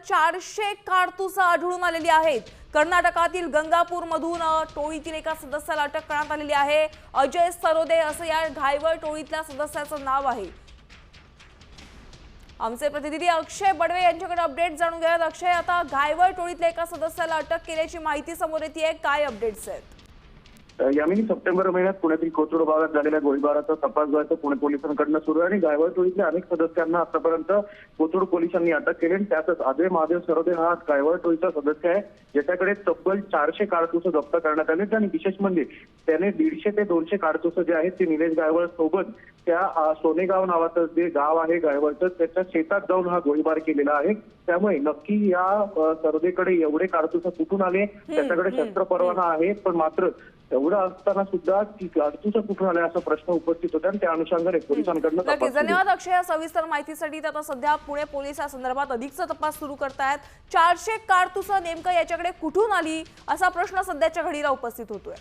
400 कारतूस आढळून आलेली आहेत। कर्नाटकातील गंगापूर मधून टोळीतील एका सदस्याला अटक करण्यात आलेली आहे। अजय सरोदे असं या घायवळ टोळीतल्या सदस्याचं नाव आहे। आमचे प्रतिनिधी अक्षय बडवे यांच्याकडे अपडेट जाणून घेऊयात। अक्षय, आता घायवळ टोळीतल्या एका सदस्याला अटक केल्याची माहिती समोर येते, काय अपडेट्स आहेत? यामिनी सप्टेंबर महिन्यात पुण्यातील कोथरूड भागात झालेल्या गोळीबाराचा तपास जो आहे तो पुणे पोलिसांकडून सुरू आहे आणि घायवळ टोळीतल्या अनेक सदस्यांना आतापर्यंत कोथरूड पोलिसांनी अटक केली। त्यातच अजय महादेव सरोदे हा घायवळ टोळीचा सदस्य आहे, ज्याच्याकडे तब्बल 400 कारतूस जप्त करण्यात आले आणि विशेष म्हणजे त्याने 150 ते 200 कारतूस जे आहेत ते निलेश घायवळ सोबत त्या सोनेगाव नावाचं जे गाव आहे घायवळचं त्याच्या शेतात जाऊन हा गोळीबार केलेला आहे। त्यामुळे नक्की या सरोदेकडे एवढे कारतूस कुठून आले, त्याच्याकडे शस्त्र परवाना आहे, पण मात्र एवढं असताना सुद्धा ती कारतूस कुठून आले असा प्रश्न उपस्थित होता आणि त्या अनुषंगाने पोलिसांकडून नक्कीच धन्यवाद अक्षय सविस्तर माहितीसाठी। आता सध्या पुणे पोलीस या संदर्भात अधिकचा तपास सुरू करतायत। 400 कारतूस नेमकं याच्याकडे कुठून आली असा प्रश्न सध्याच्या घडीला उपस्थित होतोय।